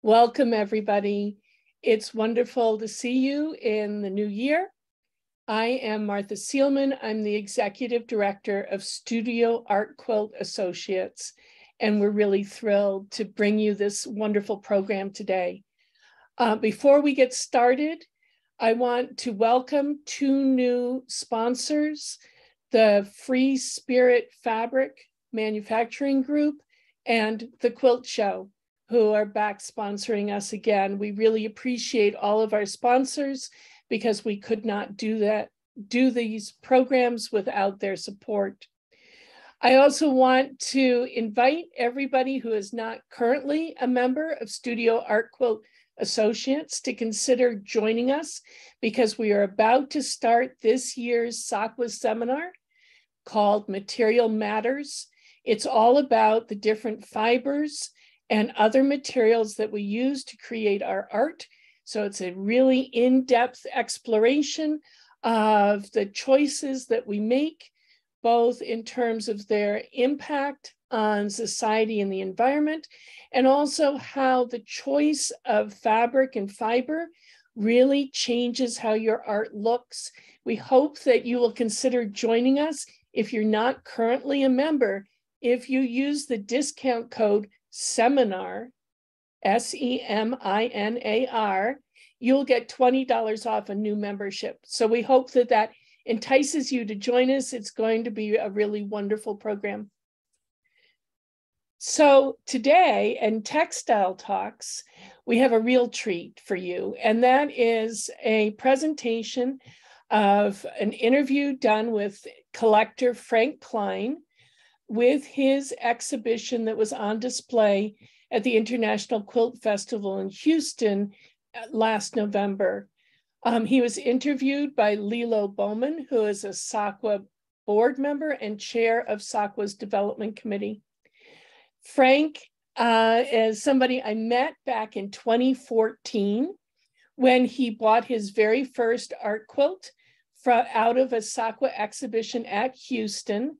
Welcome, everybody. It's wonderful to see you in the new year. I am Martha Seelman. I'm the Executive Director of Studio Art Quilt Associates, and we're really thrilled to bring you this wonderful program today. Before we get started, I want to welcome two new sponsors, the Free Spirit Fabric Manufacturing Group and the Quilt Show, who are back sponsoring us again. We really appreciate all of our sponsors because we could not do these programs without their support. I also want to invite everybody who is not currently a member of Studio Art Quilt Associates to consider joining us, because we are about to start this year's SAQA seminar called Material Matters. It's all about the different fibers and other materials that we use to create our art. So it's a really in-depth exploration of the choices that we make both in terms of their impact on society and the environment, and also how the choice of fabric and fiber really changes how your art looks. We hope that you will consider joining us if you're not currently a member. If you use the discount code SEMINAR, SEMINAR, you'll get $20 off a new membership. So we hope that that entices you to join us. It's going to be a really wonderful program. So today in Textile Talks, we have a real treat for you, and that is a presentation of an interview done with collector Frank Klein with his exhibition that was on display at the International Quilt Festival in Houston last November. He was interviewed by Lilo Bowman, who is a SAQA board member and chair of SAQA's development committee. Frank is somebody I met back in 2014 when he bought his very first art quilt out of a SAQA exhibition at Houston.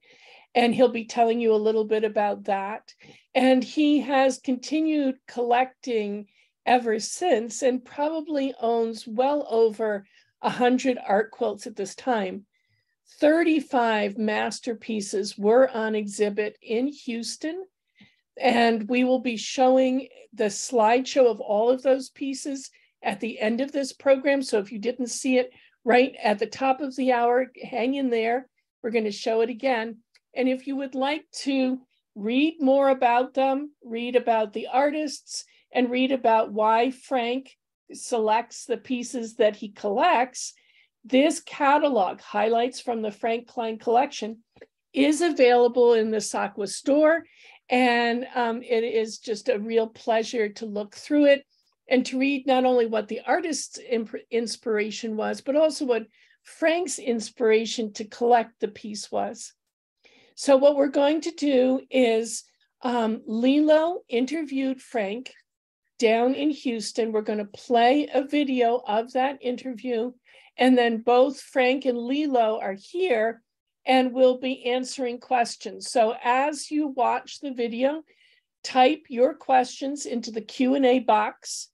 And he'll be telling you a little bit about that. And he has continued collecting ever since and probably owns well over 100 art quilts at this time. 35 masterpieces were on exhibit in Houston. And we will be showing the slideshow of all of those pieces at the end of this program. So if you didn't see it right at the top of the hour, hang in there. We're going to show it again. And if you would like to read more about them, read about the artists, and read about why Frank selects the pieces that he collects, this catalog, Highlights from the Frank Klein Collection, is available in the SAQA store. And it is just a real pleasure to look through it and to read not only what the artist's inspiration was, but also what Frank's inspiration to collect the piece was. So what we're going to do is Lilo interviewed Frank down in Houston. We're going to play a video of that interview, and then both Frank and Lilo are here and we'll be answering questions. So as you watch the video, type your questions into the Q&A box,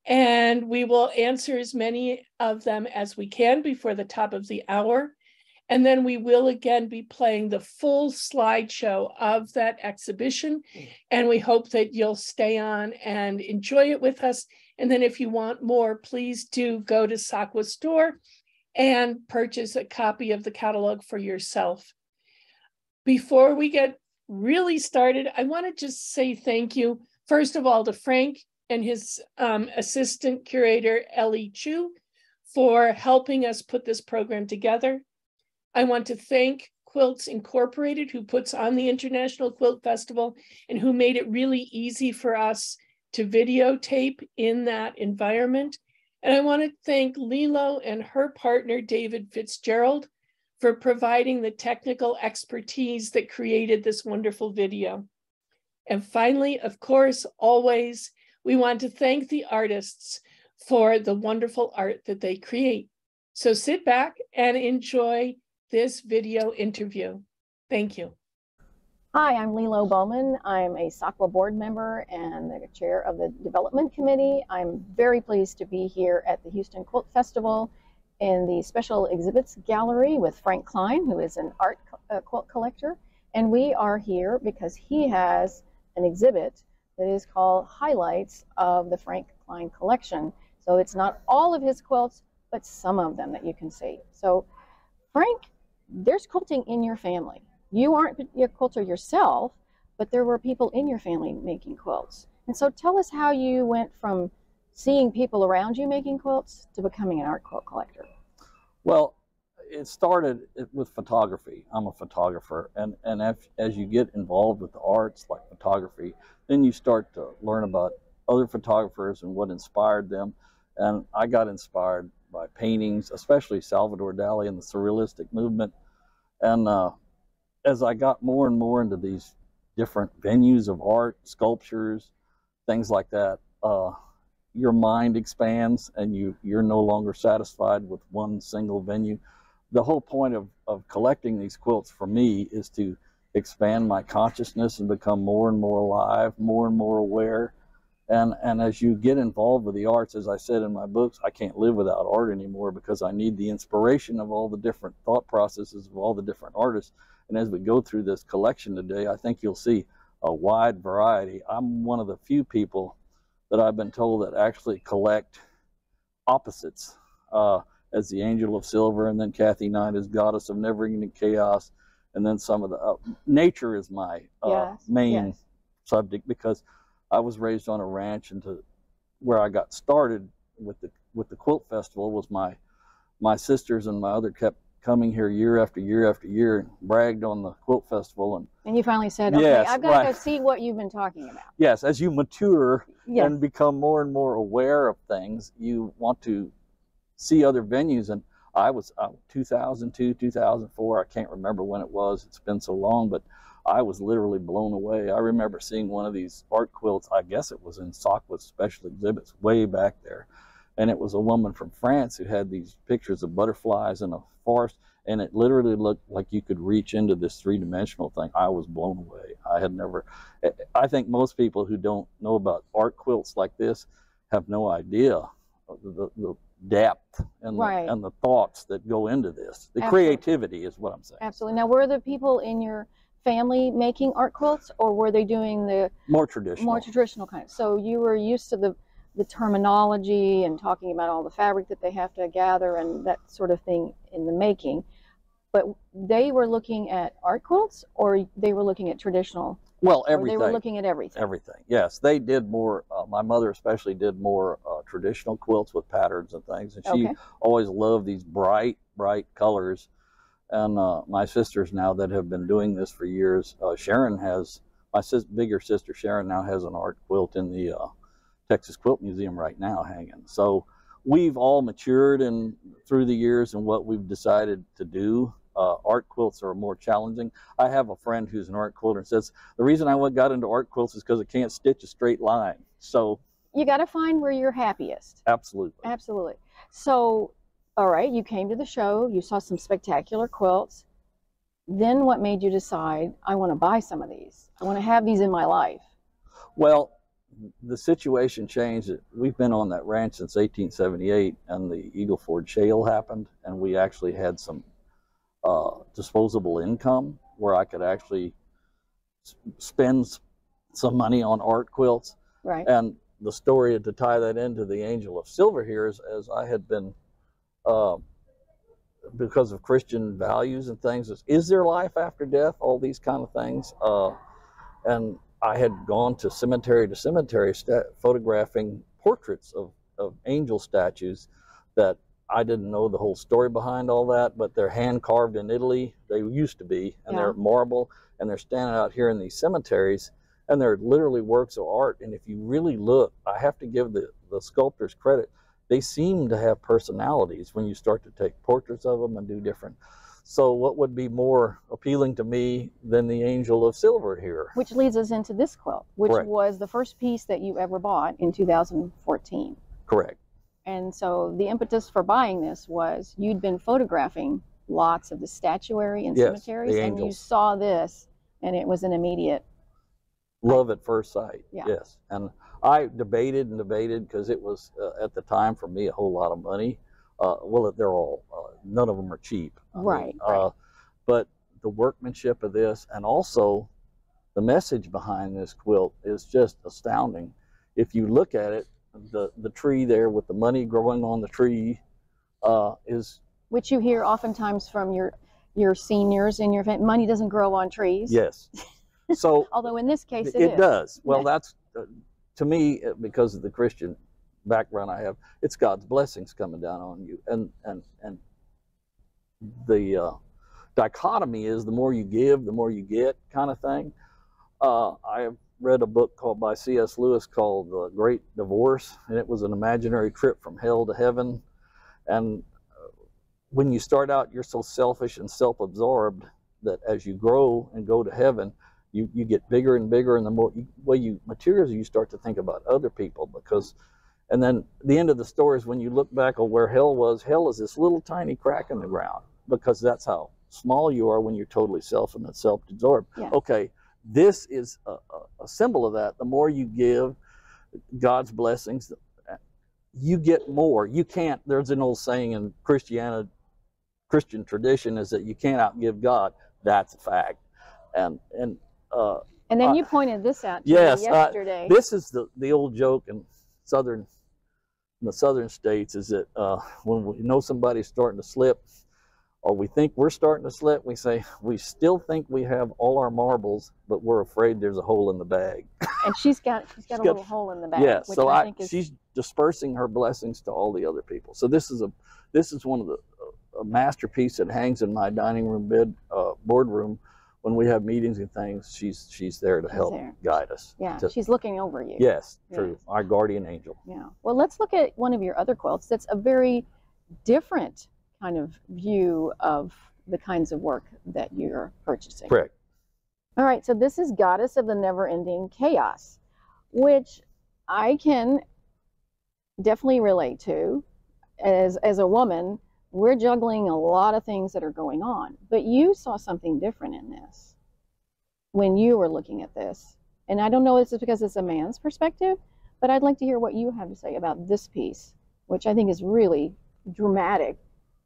and we will answer as many of them as we can before the top of the hour. And then we will again be playing the full slideshow of that exhibition. And we hope that you'll stay on and enjoy it with us. And then if you want more, please do go to SAQA store and purchase a copy of the catalog for yourself. Before we get really started, I want to just say thank you, first of all, to Frank and his assistant curator, Ellie Chu, for helping us put this program together. I want to thank Quilts Incorporated, who puts on the International Quilt Festival and who made it really easy for us to videotape in that environment. And I want to thank Lilo and her partner, David Fitzgerald, for providing the technical expertise that created this wonderful video. And finally, of course, always, we want to thank the artists for the wonderful art that they create. So sit back and enjoy this video interview. Thank you. Hi, I'm Lilo Bowman. I'm a SAQA board member and the chair of the development committee. I'm very pleased to be here at the Houston Quilt Festival in the special exhibits gallery with Frank Klein, who is an art quilt collector. And we are here because he has an exhibit that is called Highlights of the Frank Klein Collection. So it's not all of his quilts, but some of them that you can see. So Frank, there's quilting in your family. You aren't a quilter yourself, but there were people in your family making quilts. And so tell us how you went from seeing people around you making quilts to becoming an art quilt collector. Well, it started with photography. I'm a photographer, and as you get involved with the arts like photography, then you start to learn about other photographers and what inspired them. And I got inspired by paintings, especially Salvador Dali and the Surrealistic movement. And as I got more and more into these different venues of art, sculptures, things like that, your mind expands and you're no longer satisfied with one single venue. the whole point of collecting these quilts for me is to expand my consciousness and become more and more alive, more and more aware. And as you get involved with the arts, as I said in my books, I can't live without art anymore because I need the inspiration of all the different thought processes of all the different artists. And as we go through this collection today, I think you'll see a wide variety. I'm one of the few people that I've been told that actually collect opposites, as the Angel of Silver, and then Kathy Knight as Goddess of Never-Ending Chaos, and then some of the nature is my main subject, because I was raised on a ranch, and where I got started with the Quilt Festival was my sisters and my other kept coming here year after year after year and bragged on the Quilt Festival. And you finally said, okay, yes, I've got to go see what you've been talking about. Yes, as you mature and become more and more aware of things, you want to see other venues. And I was 2002, 2004, I can't remember when it was, it's been so long, but I was literally blown away. I remember seeing one of these art quilts, I guess it was in SAQA special exhibits way back there. And it was a woman from France who had these pictures of butterflies in a forest, and it literally looked like you could reach into this three-dimensional thing. I was blown away. I think most people who don't know about art quilts like this have no idea the depth and, and the thoughts that go into this. The creativity is what I'm saying. Absolutely. Now, were the people in your family making art quilts, or were they doing the more traditional kind? So you were used to the terminology and talking about all the fabric that they have to gather and that sort of thing in the making, but they were looking at art quilts, or they were looking at traditional? Well, everything. Or they were looking at everything. Everything. Yes, they did more. My mother especially did more traditional quilts with patterns and things, and she always loved these bright colors. And my sisters now that have been doing this for years, Sharon has, bigger sister Sharon now has an art quilt in the Texas Quilt Museum right now hanging. So we've all matured through the years and what we've decided to do. Art quilts are more challenging. I have a friend who's an art quilter and says, the reason I got into art quilts is because I can't stitch a straight line. So you got to find where you're happiest. Absolutely. Absolutely. So, all right, you came to the show, you saw some spectacular quilts. Then what made you decide, I want to buy some of these? I want to have these in my life. Well, the situation changed. We've been on that ranch since 1878, and the Eagle Ford Shale happened, and we actually had some disposable income where I could actually spend some money on art quilts. Right. And the story to tie that into the Angel of Silver here is, as I had been, because of Christian values and things, is there life after death? All these kind of things. And I had gone to cemetery photographing portraits of angel statues that I didn't know the whole story behind all that, but they're hand carved in Italy. They used to be, and they're marble, and they're standing out here in these cemeteries, and they're literally works of art. And if you really look, I have to give the sculptors credit. They seem to have personalities when you start to take portraits of them and do different. So what would be more appealing to me than the Angel of Silver here? Which leads us into this quilt, which was the first piece that you ever bought in 2014. Correct. And so the impetus for buying this was you'd been photographing lots of the statuary in cemeteries, and you saw this, and it was an immediate love at first sight. Yes. And I debated and debated because it was at the time for me a whole lot of money. Well, they're all none of them are cheap. Right. But the workmanship of this, and also the message behind this quilt, is just astounding. If you look at it, the tree there with the money growing on the tree is, which you hear oftentimes from your seniors in your family. Money doesn't grow on trees. Yes. So although in this case it does. Well, that's to me, because of the Christian background I have, it's God's blessings coming down on you. And the dichotomy is the more you give, the more you get, kind of thing. I have read a book by C.S. Lewis called The Great Divorce, and it was an imaginary trip from hell to heaven. And when you start out, you're so selfish and self-absorbed that as you grow and go to heaven, you get bigger and bigger, and the more you mature, you start to think about other people. And then the end of the story is when you look back on where hell was. Hell is this little tiny crack in the ground. because that's how small you are when you're totally self and self-absorbed. Yeah. Okay, this is a symbol of that. The more you give God's blessings, you get more. You can't, there's an old saying in Christian tradition is that you can't outgive God. That's a fact. And then you pointed this out to me yesterday. This is the old joke in the southern states is that when we know somebody's starting to slip, or we think we're starting to slip, we say, we still think we have all our marbles, but we're afraid there's a hole in the bag. And she's got a little hole in the bag. Yeah, which so I think is... she's dispersing her blessings to all the other people. So this is one of a masterpiece that hangs in my dining room boardroom. When we have meetings and things, she's there to help guide us. Yeah, she's looking over you. Yes, true. Our guardian angel. Yeah. Well, let's look at one of your other quilts. That's a very different kind of view of the kinds of work that you're purchasing. Correct. All right, so this is Goddess of the Never-Ending Chaos, which I can definitely relate to. As a woman, we're juggling a lot of things that are going on, but you saw something different in this when you were looking at this. And I don't know if it's because it's a man's perspective, but I'd like to hear what you have to say about this piece, which I think is really dramatic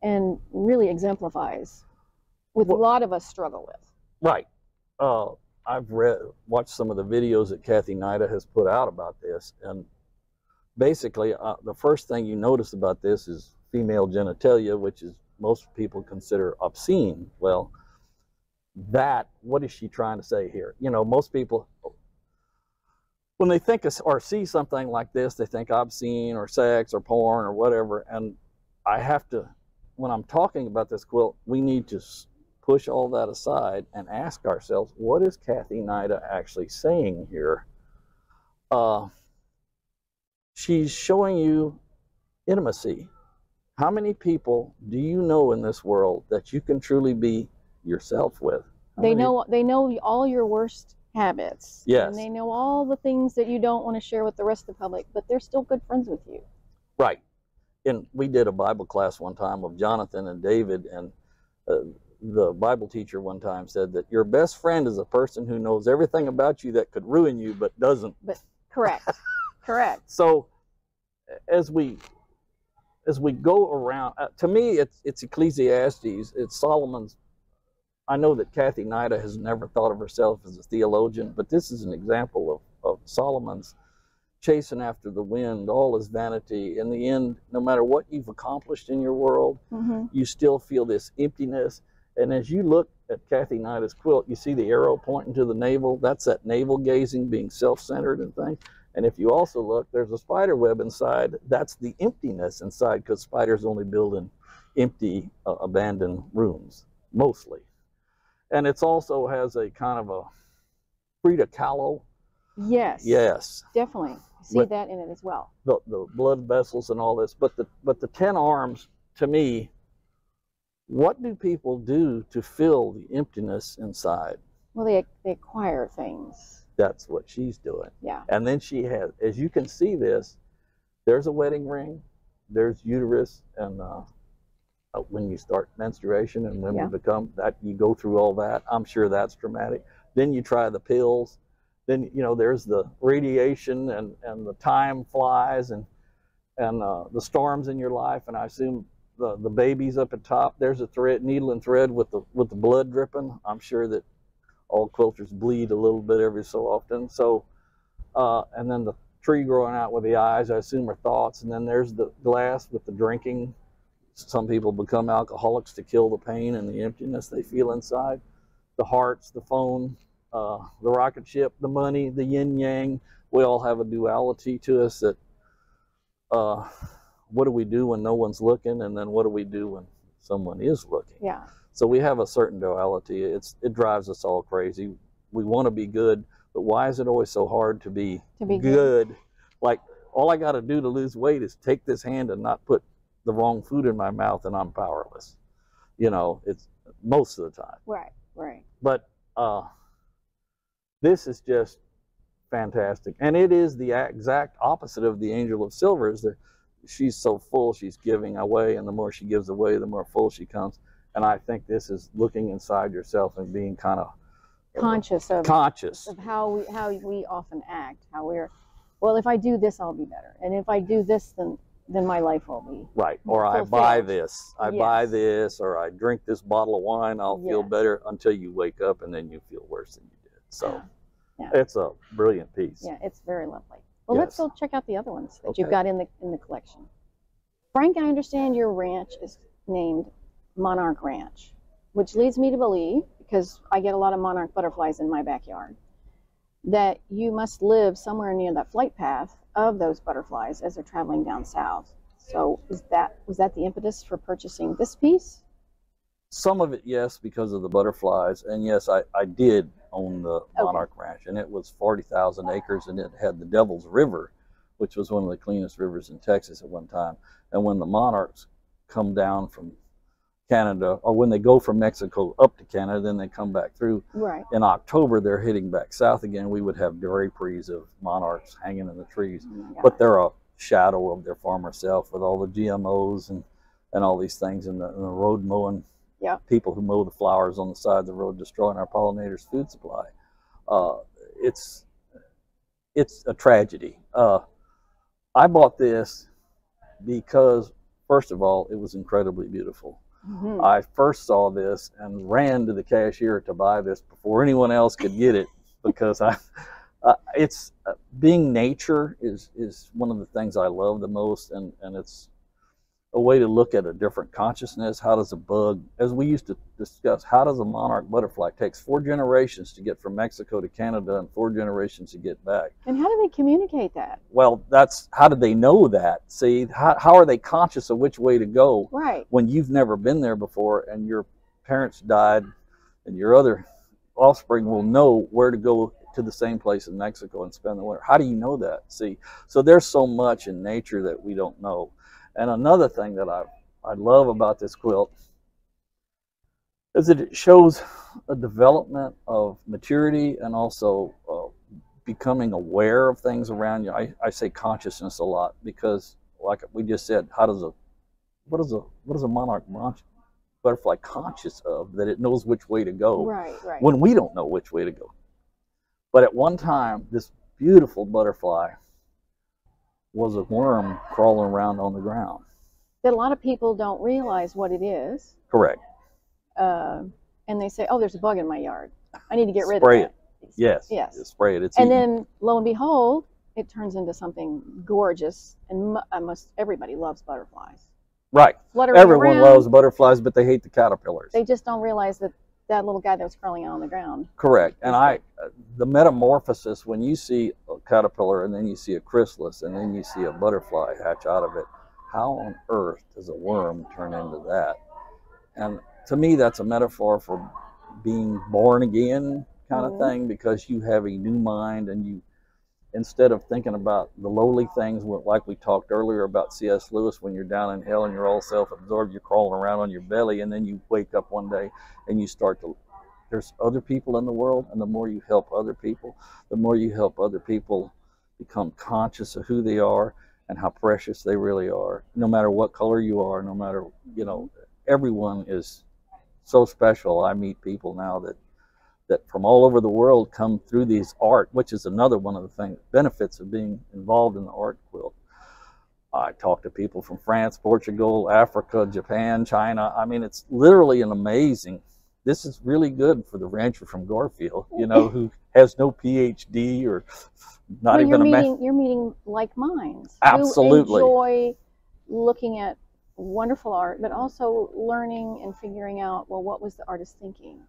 and really exemplifies with a lot of us struggle with. Right. I've watched some of the videos that Kathy Nida has put out about this, and basically the first thing you notice about this is female genitalia, which is most people consider obscene. Well, what is she trying to say here? You know, most people, when they think or see something like this, they think obscene or sex or porn or whatever. And I have to, when I'm talking about this quilt, we need to push all that aside and ask ourselves, what is Kathy Nida actually saying here? She's showing you intimacy. How many people do you know in this world that you can truly be yourself with? They know all your worst habits. Yes. And they know all the things that you don't want to share with the rest of the public, but they're still good friends with you. Right. And we did a Bible class one time of Jonathan and David, and the Bible teacher one time said that your best friend is a person who knows everything about you that could ruin you but doesn't. But correct. Correct. So as we go around, to me it's Ecclesiastes, it's Solomon's. I know that Kathy Nida has never thought of herself as a theologian, but this is an example of Solomon's chasing after the wind. All is vanity. In the end, no matter what you've accomplished in your world, you still feel this emptiness. And as you look at Kathy Nida's quilt, you see the arrow pointing to the navel. That's that navel gazing, being self-centered and things. And if you also look, there's a spider web inside. That's the emptiness inside, because spiders only build in empty, abandoned rooms, mostly. And it also has a kind of a Frida Kahlo. Yes. Yes. Definitely. See that in it as well. The blood vessels and all this. But the 10 arms, to me, what do people do to fill the emptiness inside? Well, they acquire things. That's what she's doing. Yeah. And then she has, as you can see this, there's a wedding ring, there's uterus, and when you start menstruation and when you become that, you go through all that. I'm sure that's dramatic. Then you try the pills. Then, you know, there's the radiation and the time flies and the storms in your life. And I assume the baby's up at top. There's a thread, needle and thread with the blood dripping. I'm sure that all quilters bleed a little bit every so often. So, and then the tree growing out with the eyes, I assume, are thoughts. And then there's the glass with the drinking. Some people become alcoholics to kill the pain and the emptiness they feel inside. The hearts, the phone, the rocket ship, the money, the yin yang. We all have a duality to us that what do we do when no one's looking, and then what do we do when someone is looking? Yeah. So we have a certain duality. It drives us all crazy. We want to be good, but why is it always so hard to be good? Like, all I got to do to lose weight is take this hand and not put the wrong food in my mouth, and I'm powerless. You know, it's most of the time. Right, right. But this is just fantastic. And it is the exact opposite of the Angel of Silver. Is that she's so full, she's giving away, and the more she gives away, the more full she comes. And I think this is looking inside yourself and being kind of conscious of how we often act, how we're, well, if I do this, I'll be better, and if I do this, then my life will be right. Or fulfilled. I buy this, buy this, or I drink this bottle of wine, I'll feel better, until you wake up and then you feel worse than you did. So it's a brilliant piece. Yeah, it's very lovely. Well, let's go check out the other ones that you've got in the collection. Frank, I understand your ranch is named Monarch Ranch, which leads me to believe, because I get a lot of monarch butterflies in my backyard, that you must live somewhere near that flight path of those butterflies as they're traveling down south. So was that the impetus for purchasing this piece? Some of it, yes, because of the butterflies. And yes, I did own the Monarch Ranch, and it was 40,000 acres, and it had the Devil's River, which was one of the cleanest rivers in Texas at one time. And when the monarchs come down from Canada, or when they go from Mexico up to Canada, then they come back through. Right. In October, they're heading back south again. We would have draperies of monarchs hanging in the trees, but they're a shadow of their former self, with all the GMOs and all these things, and the road mowing people who mow the flowers on the side of the road, destroying our pollinators' food supply. It's a tragedy. I bought this because, first of all, it was incredibly beautiful. I first saw this and ran to the cashier to buy this before anyone else could get it, because it's being nature is one of the things I love the most, and it's a way to look at a different consciousness. How does a bug, as we used to discuss, how does a monarch butterfly, it takes 4 generations to get from Mexico to Canada and 4 generations to get back. And how do they communicate that? Well, that's, how do they know that? See, how are they conscious of which way to go? Right. When you've never been there before, and your parents died, and your other offspring will know where to go to the same place in Mexico and spend the winter. How do you know that? See, so there's so much in nature that we don't know. And another thing that I love about this quilt is that it shows a development of maturity, and also becoming aware of things around you. I say consciousness a lot, because, like we just said, what is a monarch butterfly conscious of, that it knows which way to go? Right, right. When we don't know which way to go. But at one time, this beautiful butterfly was a worm crawling around on the ground. That a lot of people don't realize what it is. Correct. And they say, oh, there's a bug in my yard, I need to get rid of it. Spray it. Yes. Yes. Just spray it. It's and eaten. then, lo and behold, it turns into something gorgeous, and everybody loves butterflies. Right. Fluttering Everyone around. loves butterflies, but they hate the caterpillars. They just don't realize that little guy that was crawling out on the ground. Correct. And the metamorphosis, when you see a caterpillar, and then you see a chrysalis, and then you see a butterfly hatch out of it, how on earth does a worm turn into that? And to me, that's a metaphor for being born again kind of thing, because you have a new mind, and you, instead of thinking about the lowly things, like we talked earlier about C.S. Lewis, when you're down in hell and you're all self-absorbed, you're crawling around on your belly, and then you wake up one day and you start to, there's other people in the world, and the more you help other people, become conscious of who they are and how precious they really are. No matter what color you are, no matter, everyone is so special. I meet people now that from all over the world come through these art, which is another one of the benefits of being involved in the art quilt. I talk to people from France, Portugal, Africa, Japan, China. I mean, it's literally an amazing, this is really good for the rancher from Garfield, who has no PhD or not even You're meeting like minds. Absolutely. Who enjoy looking at wonderful art, but also learning and figuring out, well, what was the artist thinking?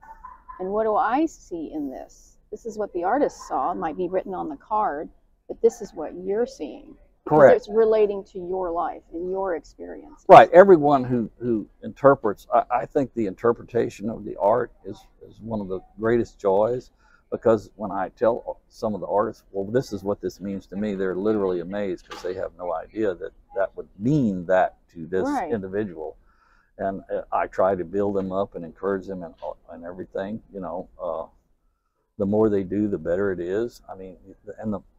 And what do I see in this? This is what the artist saw. It might be written on the card, but this is what you're seeing. Correct. It's relating to your life and your experience. Right. Everyone who interprets, I think the interpretation of the art is one of the greatest joys, because when I tell some of the artists, well, this is what this means to me, they're literally amazed, because they have no idea that would mean that to this individual. And I try to build them up and encourage them and everything. The more they do, the better it is. I mean,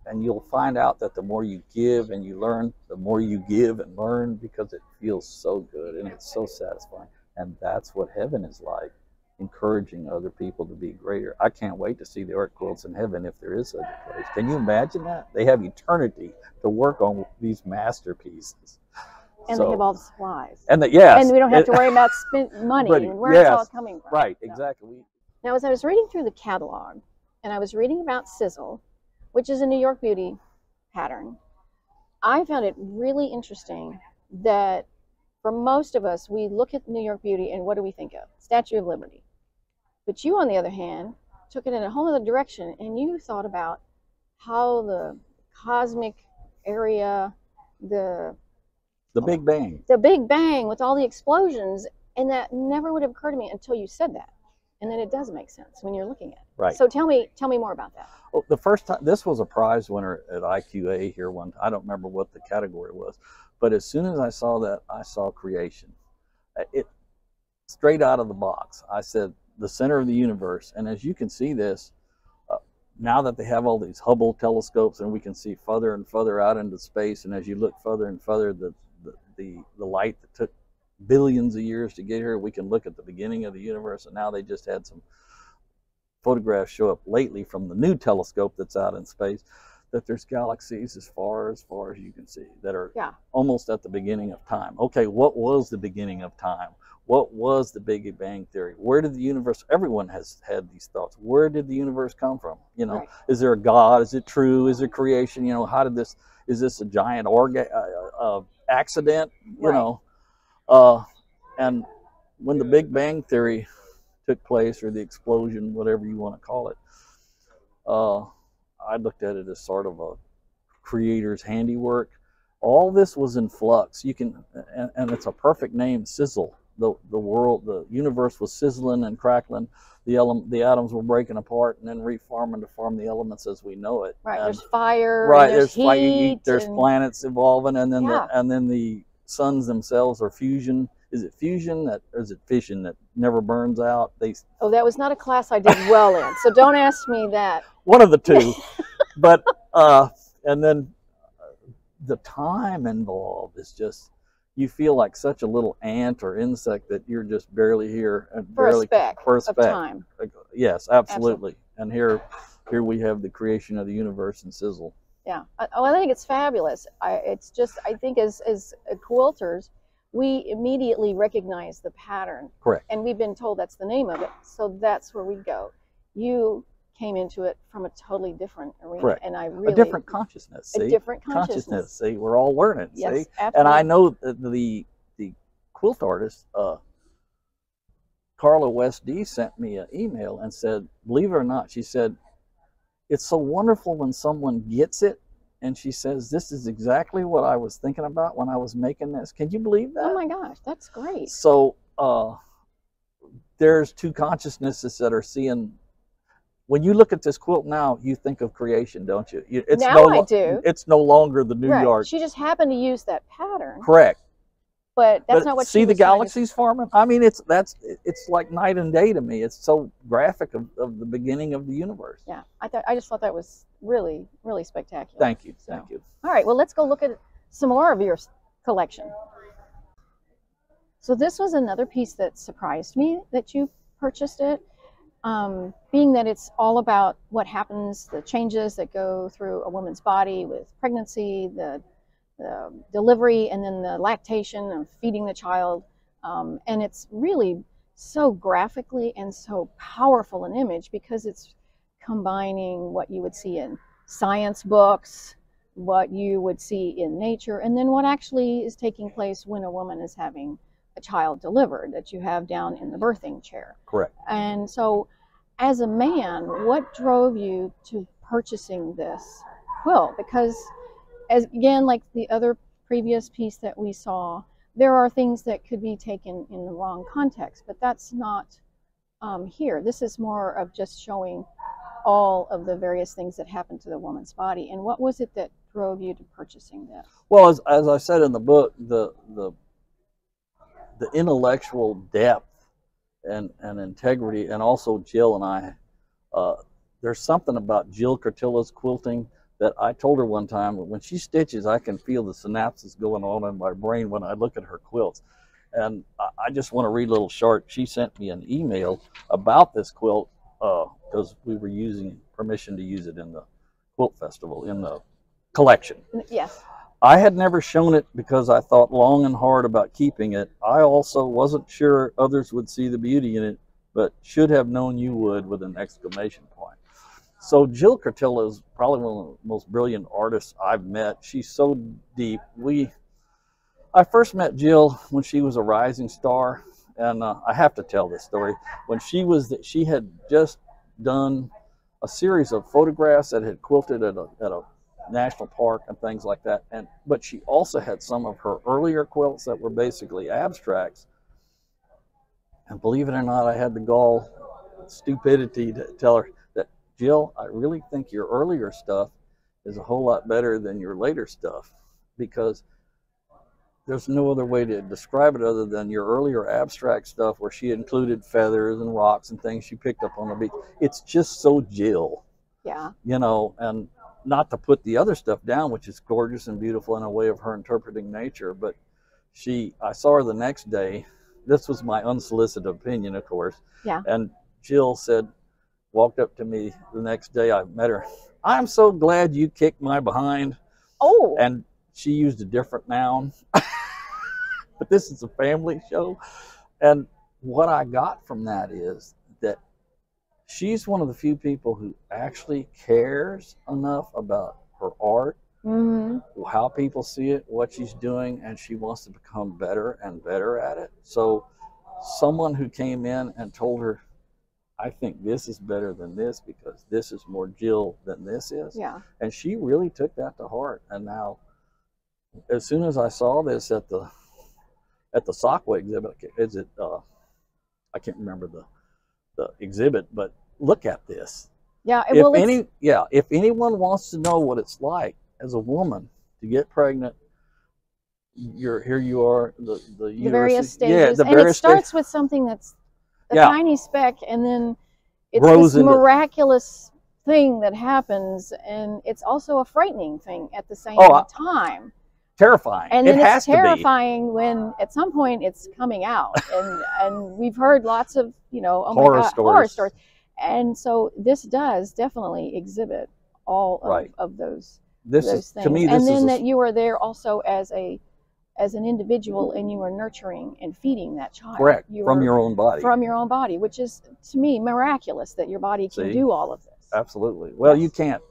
and you'll find out that the more you give and you learn, the more you give and learn, because it feels so good and it's so satisfying. And that's what heaven is like, encouraging other people to be greater. I can't wait to see the art quilts in heaven, if there is such a place. Can you imagine that? They have eternity to work on these masterpieces. And so, they have all the supplies. And yes. And we don't have to worry about money and where it's all coming from. Right, exactly. Now, as I was reading through the catalog, and I was reading about Sizzle, which is a New York beauty pattern, I found it really interesting that for most of us, we look at New York beauty and what do we think of? Statue of Liberty. But you, on the other hand, took it in a whole other direction, and you thought about how the cosmic area, the Big Bang. The Big Bang with all the explosions, and that never would have occurred to me until you said that. And then it does make sense when you're looking at it. Right. So tell me more about that. Well, the first time, this was a prize winner at IQA here one time. I don't remember what the category was, but as soon as I saw that, I saw creation. It straight out of the box. I said, the center of the universe. And as you can see this, now that they have all these Hubble telescopes and we can see further and further out into space, and as you look further and further, the light that took billions of years to get here, we can look at the beginning of the universe. And now they just had some photographs show up lately from the new telescope that's out in space, that there's galaxies as far as you can see that are almost at the beginning of time. Okay, what was the beginning of time? What was the Big Bang Theory? Where did the universe, everyone has had these thoughts. Where did the universe come from? You know, is there a God? Is it true? Is it creation? You know, how did this, is this a giant accident? You know, and when the Big Bang Theory took place, or the explosion, whatever you want to call it, I looked at it as sort of a creator's handiwork. All this was in flux. You can, and it's a perfect name, sizzle. The world, the universe was sizzling and crackling. The atoms were breaking apart and then reforming to form the elements as we know it. Right. And, there's fire. Right. There's heat. There's planets evolving, and then Yeah. the suns themselves are fusion. Is it fusion or is it fission that never burns out? Oh, that was not a class I did well in, so don't ask me that. One of the two. But and then the time involved is just, you feel like such a little ant or insect that you're just barely here and For barely a speck of time. Yes, absolutely. And here we have the creation of the universe in sizzle. Yeah. I think it's fabulous. It's just, I think as quilters, we immediately recognize the pattern. Correct. And we've been told that's the name of it, so that's where we go. You came into it from a totally different arena. Correct. And I really, a different consciousness. See? A different consciousness. See, we're all learning. Yes, see? absolutely. And I know that the quilt artist, Carla West D, sent me an email and said, believe it or not, she said, it's so wonderful when someone gets it. And she says, this is exactly what I was thinking about when I was making this. Can you believe that? Oh my gosh, that's great. So there's two consciousnesses that are seeing. When you look at this quilt now, you think of creation, don't you? It's now I do. It's no longer the New York. She just happened to use that pattern. Correct. But that's not what she see was the galaxies forming. I mean, it's like night and day to me. It's so graphic of the beginning of the universe. Yeah, I just thought that was really, really spectacular. Thank you. Thank you. All right, well, let's go look at some more of your collection. So this was another piece that surprised me that you purchased it, being that it's all about what happens, the changes that go through a woman's body with pregnancy, the delivery, and then the lactation and feeding the child. And it's really so graphically and so powerful an image because it's combining what you would see in science books, what you would see in nature, and then what actually is taking place when a woman is having a child delivered that you have down in the birthing chair. Correct. And so as a man, what drove you to purchasing this quilt? Because as again, like the other previous piece that we saw, there are things that could be taken in the wrong context, but that's not here. This is more of just showing all of the various things that happen to the woman's body. And what was it that drove you to purchasing this? Well, as I said in the book, the intellectual depth and integrity, and also Jill and I, there's something about Jill Curtilla's quilting that I told her one time, when she stitches, I can feel the synapses going on in my brain when I look at her quilts. And I just want to read a little short. She sent me an email about this quilt because we were using permission to use it in the quilt festival, in the collection. Yes. I had never shown it because I thought long and hard about keeping it. I also wasn't sure others would see the beauty in it, but should have known you would, with an exclamation point. So Jill Curtilla is probably one of the most brilliant artists I've met. She's so deep. I first met Jill when she was a rising star, and I have to tell this story. When she had just done a series of photographs that had quilted at a national park and things like that, but she also had some of her earlier quilts that were basically abstracts. And believe it or not, I had the gall, stupidity to tell her that, Jill, I really think your earlier stuff is a whole lot better than your later stuff, because there's no other way to describe it other than your earlier abstract stuff where she included feathers and rocks and things she picked up on the beach. It's just so Jill. Yeah. You know, and not to put the other stuff down, which is gorgeous and beautiful in a way of her interpreting nature, but I saw her the next day. This was my unsolicited opinion, of course. Yeah. And Jill walked up to me the next day, I met her, "I'm so glad you kicked my behind." Oh. And she used a different noun. But this is a family show. And what I got from that is that she's one of the few people who actually cares enough about her art, how people see it, what she's doing, and she wants to become better and better at it. So someone who came in and told her, "I think this is better than this because this is more Jill than this is." Yeah. And she really took that to heart. And now, as soon as I saw this at the SAQA exhibit, I can't remember the exhibit, but look at this. Yeah. Well, if anyone wants to know what it's like as a woman to get pregnant, here you are, the various stages. Yeah, the and various it starts stages. with something that's a Yeah. tiny speck, and then it's Grows this into- miraculous thing that happens, and it's also a frightening thing at the same time. Terrifying. And then it has it's terrifying when at some point it's coming out, and we've heard lots of horror stories. And so this does definitely exhibit all of those things. To me, and then that you are there also as an individual, and you are nurturing and feeding that child. Correct. From your own body. From your own body, which is, to me, miraculous that your body can do all of this. Absolutely. Well, you can't.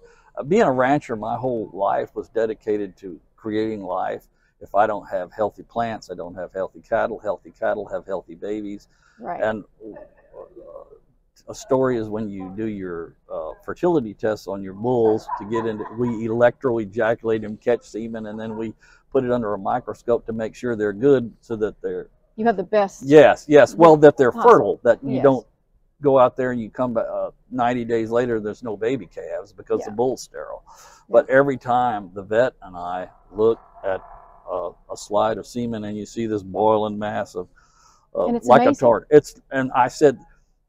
Being a rancher, my whole life was dedicated to creating life. If I don't have healthy plants, I don't have healthy cattle. Healthy cattle have healthy babies. Right. And a story is when you do your fertility tests on your bulls to get into, we electroejaculate them, catch semen, and then we put it under a microscope to make sure they're good, so that you have the best. Yes. Well, that they're possible. fertile, that you don't go out there and you come back 90 days later, there's no baby calves because the bull's sterile. But every time the vet and I look at a slide of semen and you see this boiling mass of like amazing. A tart, and I said,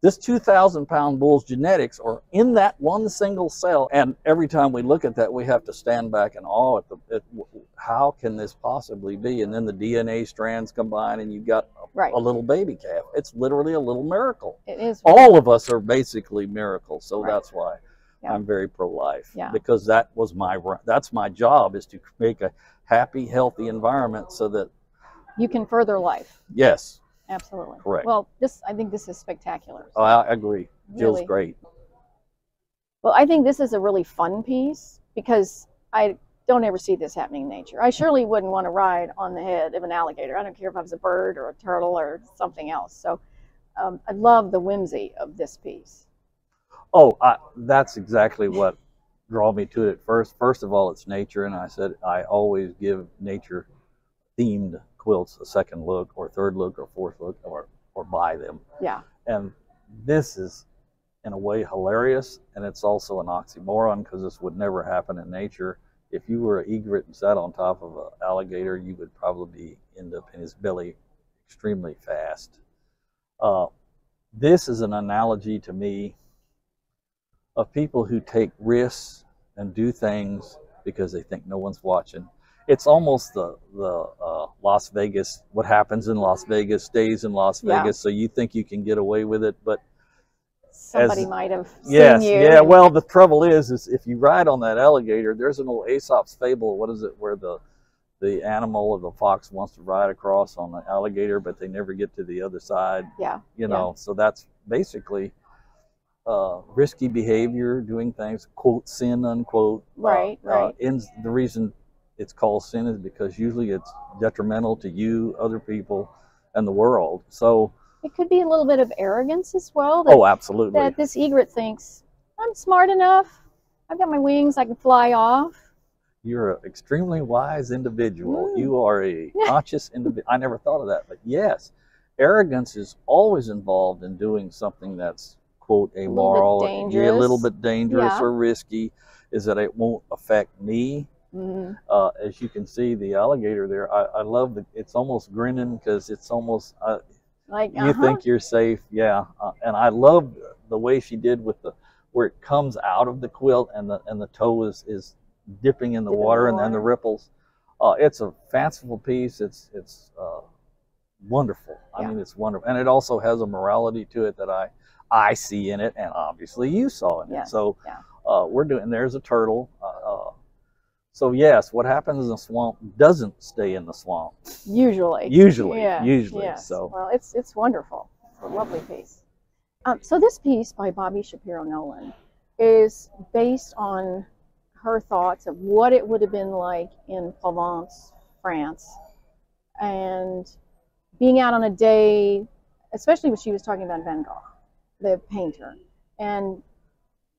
this 2,000-pound bull's genetics are in that one single cell. And every time we look at that, we have to stand back in awe at how can this possibly be? And then the DNA strands combine and you've got a little baby calf. It's literally a little miracle. It is. All of us are basically miracles. So that's why I'm very pro-life, because that's my job, is to make a happy, healthy environment so that you can further life. Yes. Absolutely. Correct. Well, I think this is spectacular. So. Oh, I agree. Jill's really great. Well, I think this is a really fun piece, because I don't ever see this happening in nature. I surely wouldn't want to ride on the head of an alligator. I don't care if I was a bird or a turtle or something else. So I love the whimsy of this piece. Oh, that's exactly what drew me to it first. First of all, it's nature, and I said I always give nature-themed quilts a second look or third look or fourth look, or buy them. Yeah. And this is in a way hilarious, and it's also an oxymoron, because this would never happen in nature. If you were an egret and sat on top of an alligator, you would probably end up in his belly extremely fast. This is an analogy to me of people who take risks and do things because they think no one's watching. it's almost the Las Vegas, what happens in Las Vegas stays in Las Vegas. So you think you can get away with it, but somebody might have seen you. Yeah. Well, the trouble is if you ride on that alligator, there's an old Aesop's fable. What is it? Where the animal or the fox wants to ride across on the alligator, but they never get to the other side. Yeah. You know, so that's basically risky behavior, doing things, quote, sin, unquote. Right. The reason it's called sin is because usually it's detrimental to you, other people, and the world. So it could be a little bit of arrogance as well. Oh, absolutely. That this egret thinks, I'm smart enough. I've got my wings. I can fly off. You're an extremely wise individual. You are a conscious individual. I never thought of that, but yes, arrogance is always involved in doing something that's, quote, amoral, a little bit dangerous or risky, is that it won't affect me. As you can see, the alligator there, I love it's almost grinning because it's almost like you think you're safe. And I love the way she did with where it comes out of the quilt and the toe is dipping in the water and then the ripples. It's a fanciful piece. It's wonderful. I mean, it's wonderful, and it also has a morality to it that I see in it, and obviously you saw in it. So we're doing. There's a turtle. So yes, what happens in the swamp doesn't stay in the swamp. Usually. Yes. So well, it's wonderful. It's a lovely piece. So this piece by Bobby Shapiro Nolan is based on her thoughts of what it would have been like in Provence, France, and being out on a day, especially when she was talking about Van Gogh, the painter. And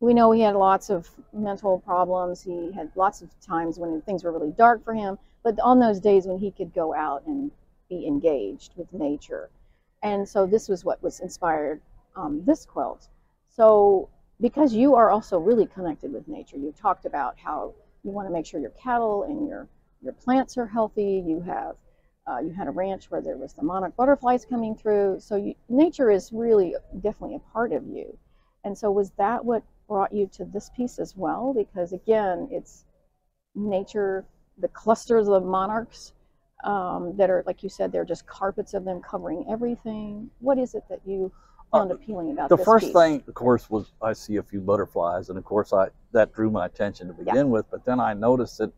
we know he had lots of mental problems. He had lots of times when things were really dark for him, but on those days when he could go out and be engaged with nature. And so this was what was inspired this quilt. So because you are also really connected with nature, you talked about how you want to make sure your cattle and your plants are healthy. You had a ranch where there was the monarch butterflies coming through. So nature is really definitely a part of you. And so was that what brought you to this piece as well? Because again, it's nature, the clusters of monarchs that are, like you said, they're just carpets of them covering everything. What is it that you found appealing about this piece? The first thing, of course, was I see a few butterflies, and of course that drew my attention to begin with. But then I noticed that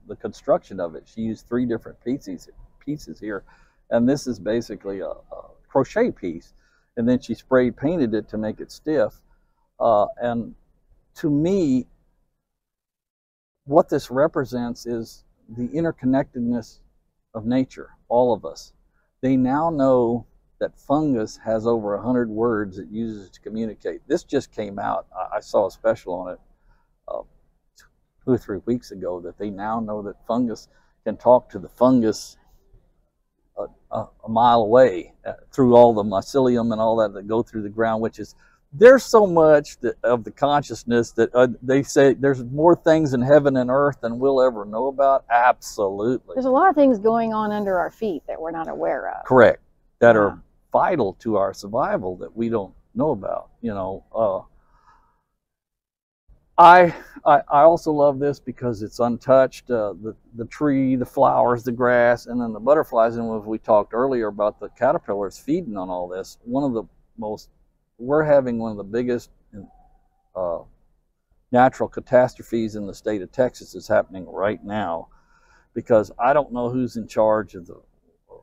the construction of it, she used 3 different pieces here, and this is basically a crochet piece, and then she sprayed painted it to make it stiff. And to me, what this represents is the interconnectedness of nature, all of us. They now know that fungus has over 100 words it uses to communicate. This just came out. I saw a special on it 2 or 3 weeks ago, that they now know that fungus can talk to the fungus a mile away through all the mycelium and all that go through the ground, which is, there's so much of the consciousness that they say there's more things in heaven and earth than we'll ever know about. Absolutely. There's a lot of things going on under our feet that we're not aware of. Correct. That are vital to our survival that we don't know about. You know, I also love this because it's untouched. The tree, the flowers, the grass, and then the butterflies. And we talked earlier about the caterpillars feeding on all this. We're having one of the biggest natural catastrophes in the state of Texas is happening right now, because I don't know who's in charge of the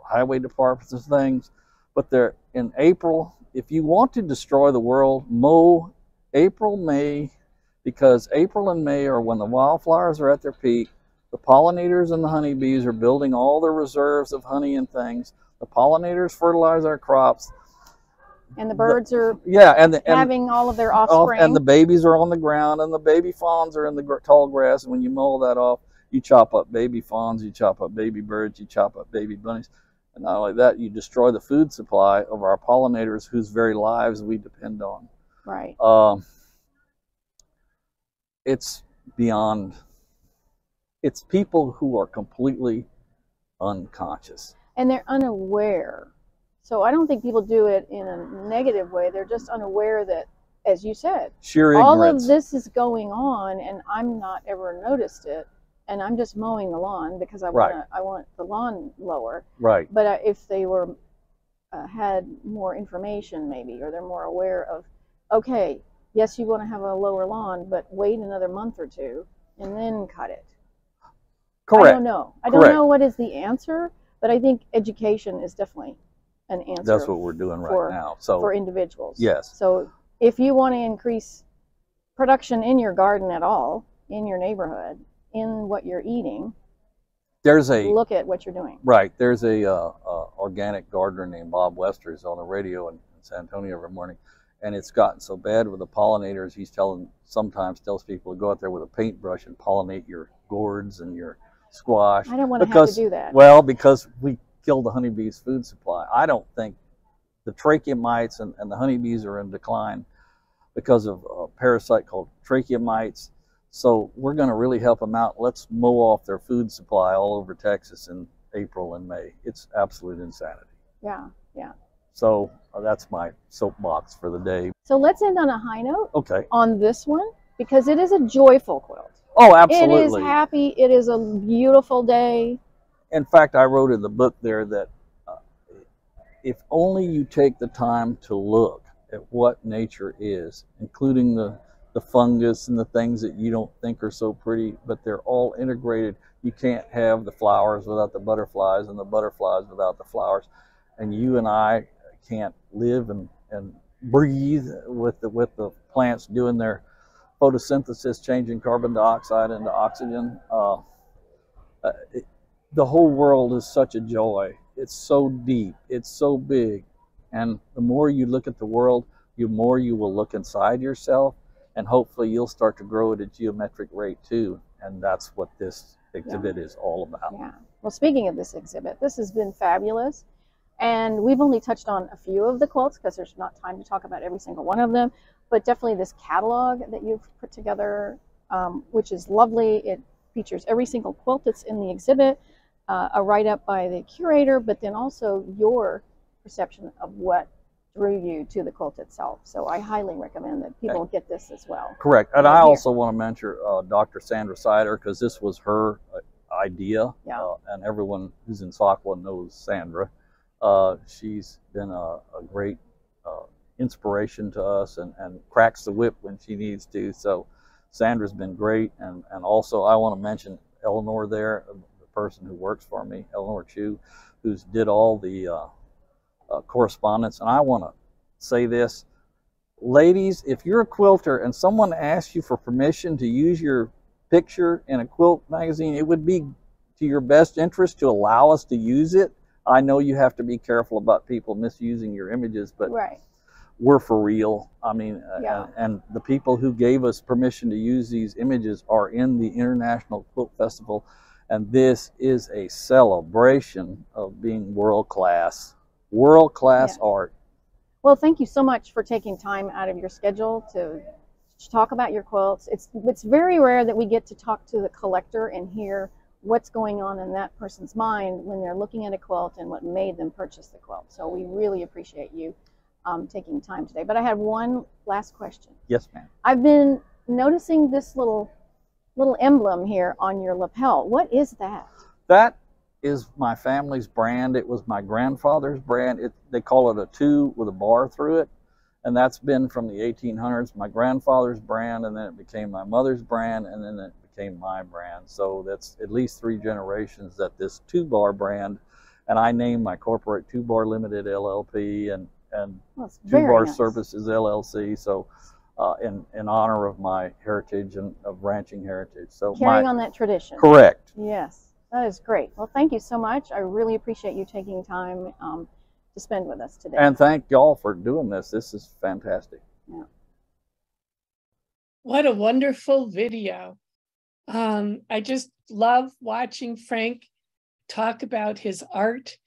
highway departments and things, but they're in April. If you want to destroy the world, mow April, May, because April and May are when the wildflowers are at their peak. The pollinators and the honeybees are building all their reserves of honey and things. The pollinators fertilize our crops. And the birds are having all of their offspring. And the babies are on the ground, and the baby fawns are in the tall grass. And when you mow that off, you chop up baby fawns, you chop up baby birds, you chop up baby bunnies. And not only that, you destroy the food supply of our pollinators, whose very lives we depend on. Right. It's beyond, it's people who are completely unconscious. And they're unaware. So I don't think people do it in a negative way. They're just unaware that, as you said, sheer all ignorance. of this is going on and I'm not ever noticed it. and I'm just mowing the lawn because I Right. want the lawn lower. Right. But if they were had more information maybe, or they're more aware of, okay, yes, you want to have a lower lawn, but wait another month or two and then cut it. Correct. I don't know. I don't know what is the answer, but I think education is definitely an answer. That's what we're doing right now. So for individuals. Yes. So if you want to increase production in your garden at all, in your neighborhood, in what you're eating, look at what you're doing. Right. There's a organic gardener named Bob Wester, who's on the radio in San Antonio every morning, and it's gotten so bad with the pollinators. He's sometimes tells people to go out there with a paintbrush and pollinate your gourds and your squash. I don't want to have to do that. Well, because we kill the honeybees' food supply. I don't think the trachea mites and the honeybees are in decline because of a parasite called trachea mites. So we're going to really help them out. Let's mow off their food supply all over Texas in April and May. It's absolute insanity. Yeah, yeah. So that's my soapbox for the day. So let's end on a high note. Okay. On this one, because it is a joyful quilt. Oh, absolutely. It is happy. It is a beautiful day. In fact, I wrote in the book there that if only you take the time to look at what nature is, including the fungus and the things that you don't think are so pretty, but they're all integrated. You can't have the flowers without the butterflies and the butterflies without the flowers. And you and I can't live and breathe with the plants doing their photosynthesis, changing carbon dioxide into oxygen. The whole world is such a joy. It's so deep, it's so big. And the more you look at the world, the more you will look inside yourself, and hopefully you'll start to grow at a geometric rate too. And that's what this exhibit is all about. Yeah. Well, speaking of this exhibit, this has been fabulous. And we've only touched on a few of the quilts because there's not time to talk about every single one of them, but definitely this catalog that you've put together, which is lovely. It features every single quilt that's in the exhibit, a write-up by the curator, but then also your perception of what drew you to the quilt itself. So I highly recommend that people get this as well. Correct. And I also want to mention Dr. Sandra Sider, because this was her idea. Yeah. And everyone who's in SAQA knows Sandra. She's been a great inspiration to us and cracks the whip when she needs to. So Sandra's been great. And also I want to mention Eleanor there, the person who works for me, Eleanor Chu, who's did all the correspondence. And I want to say this, ladies, if you're a quilter and someone asks you for permission to use your picture in a quilt magazine, it would be to your best interest to allow us to use it. I know you have to be careful about people misusing your images, but we're for real. I mean, and the people who gave us permission to use these images are in the International Quilt Festival, and this is a celebration of being world-class art. Well, thank you so much for taking time out of your schedule to talk about your quilts. It's very rare that we get to talk to the collector and hear what's going on in that person's mind when they're looking at a quilt and what made them purchase the quilt. So we really appreciate you taking time today. But I have one last question. Yes, ma'am. I've been noticing this little emblem here on your lapel. What is that? That is my family's brand. It was my grandfather's brand. They call it a 2 with a bar through it. And that's been from the 1800s, my grandfather's brand, and then it became my mother's brand, and then it became my brand. So that's at least 3 generations that this 2-bar brand, and I named my corporate 2-Bar Limited LLP and 2-Bar Services LLC. So in honor of my heritage and of ranching heritage. So carrying on that tradition. Correct. Yes, that is great. Well, thank you so much. I really appreciate you taking time to spend with us today. And thank y'all for doing this. This is fantastic. Yeah. What a wonderful video. I just love watching Frank talk about his art.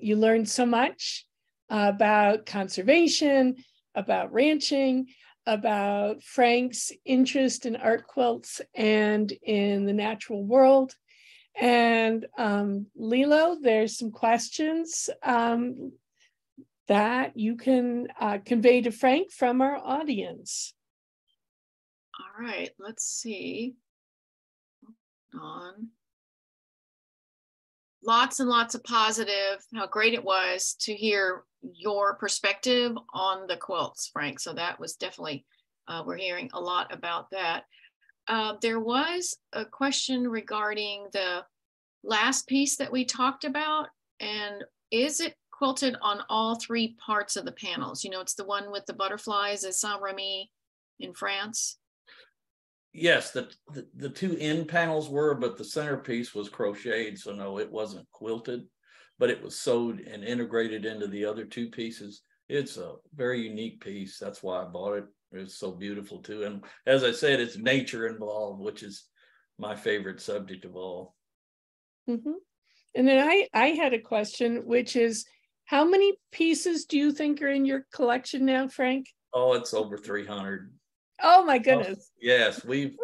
You learn so much about conservation, about ranching, about Frank's interest in art quilts and in the natural world. And Lilo, there's some questions that you can convey to Frank from our audience. All right, let's see. on. Lots and lots of positive, how great it was to hear your perspective on the quilts, Frank. So that was definitely, we're hearing a lot about that. There was a question regarding the last piece that we talked about, and is it quilted on all three parts of the panels? You know, it's the one with the butterflies at Saint-Remy in France. Yes, the two end panels were, but the centerpiece was crocheted, so no, it wasn't quilted, but it was sewed and integrated into the other two pieces. It's a very unique piece. That's why I bought it. It's so beautiful too. And as I said, it's nature involved, which is my favorite subject of all. Mm-hmm. And then I had a question, which is, how many pieces do you think are in your collection now, Frank? Oh, it's over 300. Oh my goodness. Yes, we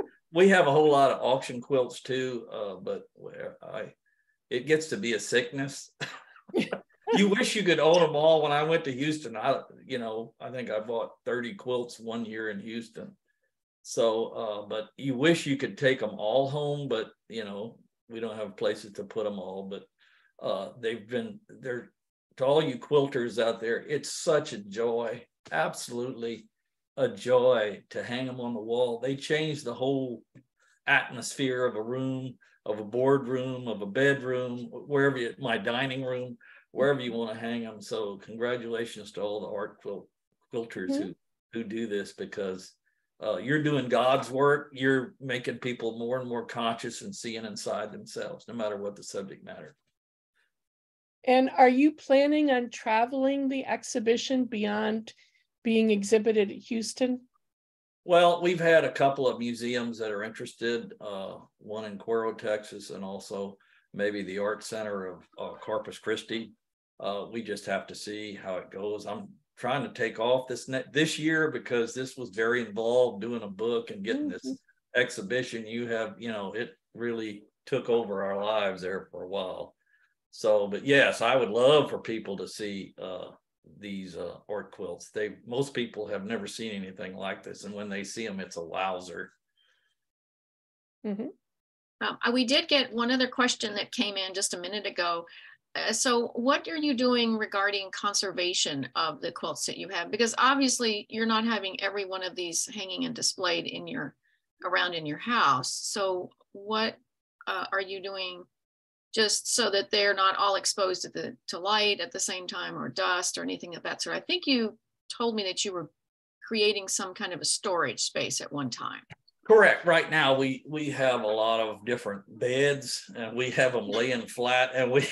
have a whole lot of auction quilts too, but it gets to be a sickness. You wish you could own them all. When I went to Houston, I think I bought 30 quilts one year in Houston. So, but you wish you could take them all home, but we don't have places to put them all. But they're, to all you quilters out there, it's such a joy, absolutely a joy to hang them on the wall. They change the whole atmosphere of a room, of a boardroom, of a bedroom, wherever my dining room, wherever you want to hang them. So congratulations to all the art quilters who do this, because you're doing God's work. You're making people more and more conscious and seeing inside themselves, no matter what the subject matter. And are you planning on traveling the exhibition beyond being exhibited at Houston? Well, we've had a couple of museums that are interested, one in Cuero, Texas, and also maybe the Art Center of Corpus Christi. We just have to see how it goes. I'm trying to take off this year because this was very involved, doing a book and getting this exhibition. It really took over our lives there for a while. So, but yes, I would love for people to see these art quilts. Most people have never seen anything like this, and when they see them, it's a wowzer. We did get one other question that came in just a minute ago. So what are you doing regarding conservation of the quilts that you have? Because obviously you're not having every one of these hanging and displayed around in your house. So what are you doing just so that they're not all exposed to light at the same time, or dust or anything of that sort? I think you told me that you were creating some kind of a storage space at one time. Correct. Right now we have a lot of different beds, and we have them laying flat, and we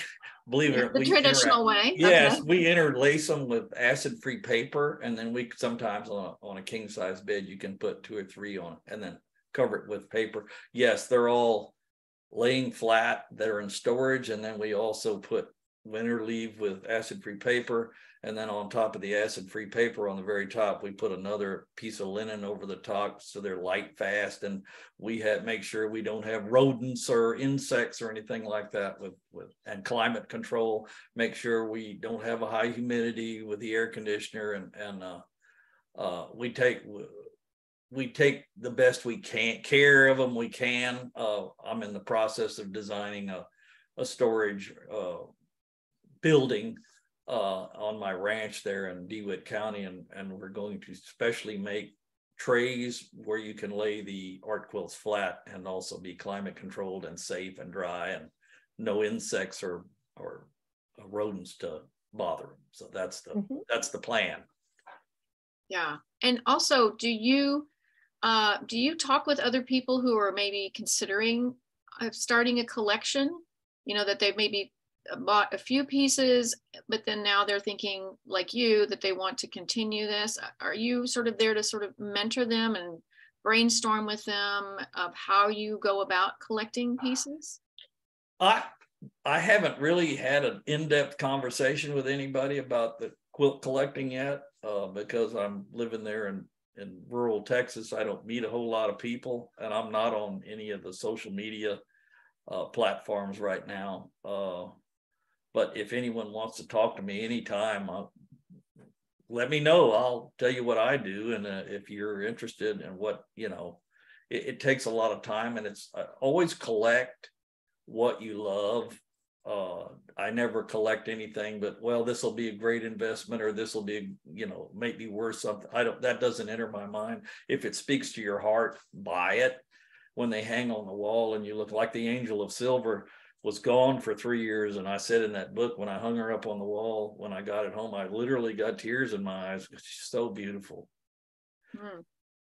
believe it, the traditional way. Yes, okay. We interlace them with acid-free paper, and then we sometimes on a king-size bed you can put 2 or 3 on, and then cover it with paper. Yes, they're all laying flat that are in storage, and then we also put interleave with acid-free paper, and then on top of the acid-free paper on the very top we put another piece of linen over the top so they're light fast, and we make sure we don't have rodents or insects or anything like that and climate control, make sure we don't have a high humidity with the air conditioner, and we take the best we can care of them. I'm in the process of designing a storage building on my ranch there in DeWitt County, and we're going to specially make trays where you can lay the art quilts flat and also be climate controlled and safe and dry, and no insects or rodents to bother them. So that's the plan. Yeah. And also, do you talk with other people who are maybe considering starting a collection, that they've maybe bought a few pieces, but then now they're thinking like you that they want to continue this? Are you sort of there to sort of mentor them and brainstorm with them of how you go about collecting pieces? I haven't really had an in-depth conversation with anybody about the quilt collecting yet, because I'm living there in rural Texas. I don't meet a whole lot of people, and I'm not on any of the social media platforms right now. But if anyone wants to talk to me anytime, let me know. I'll tell you what I do, and if you're interested in what it takes a lot of time, and it's always collect what you love. I never collect anything but, well, this will be a great investment, or this will be, you know, maybe worth something. That doesn't enter my mind. If it speaks to your heart, buy it. When they hang on the wall and you look like the Angel of Silver was gone for 3 years. And I said in that book, when I hung her up on the wall, when I got it home, I literally got tears in my eyes. She's so beautiful.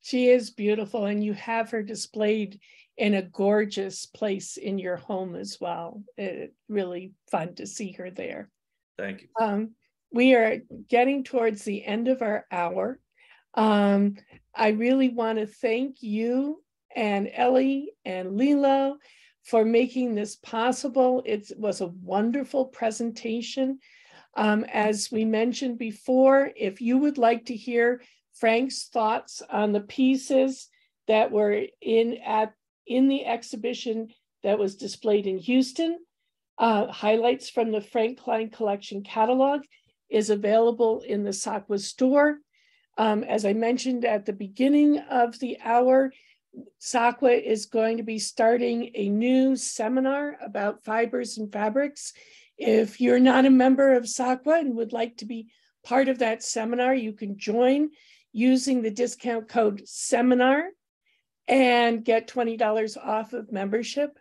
She is beautiful, and you have her displayed in a gorgeous place in your home as well. It's really fun to see her there. Thank you. We are getting towards the end of our hour. I really want to thank you and Ellie and Lilo for making this possible. It was a wonderful presentation. As we mentioned before, if you would like to hear Frank's thoughts on the pieces that were in the exhibition that was displayed in Houston, highlights from the Frank Klein collection catalog is available in the SAQA store. As I mentioned at the beginning of the hour, SAQA is going to be starting a new seminar about fibers and fabrics. If you're not a member of SAQA and would like to be part of that seminar, you can join using the discount code SEMINAR and get $20 off of membership.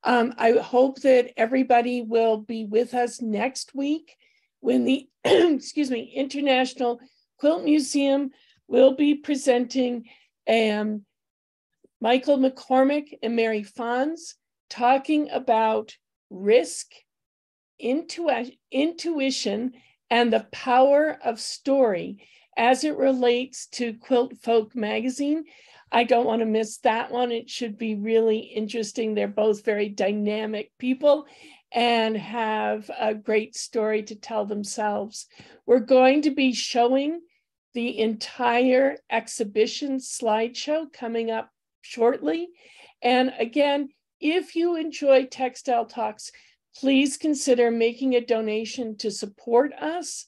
I hope that everybody will be with us next week when the International Quilt Museum will be presenting Michael McCormick and Mary Fons talking about risk, intuition, and the power of story as it relates to Quilt Folk magazine. I don't want to miss that one. It should be really interesting. They're both very dynamic people and have a great story to tell themselves. We're going to be showing the entire exhibition slideshow coming up shortly. And again, if you enjoy Textile Talks, please consider making a donation to support us,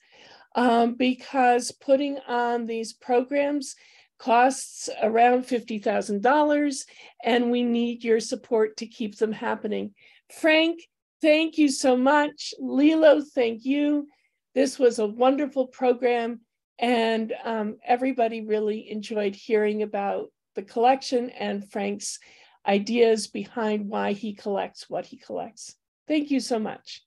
because putting on these programs costs around $50,000, and we need your support to keep them happening. Frank, thank you so much. Lilo, thank you. This was a wonderful program, and everybody really enjoyed hearing about the collection and Frank's ideas behind why he collects what he collects. Thank you so much.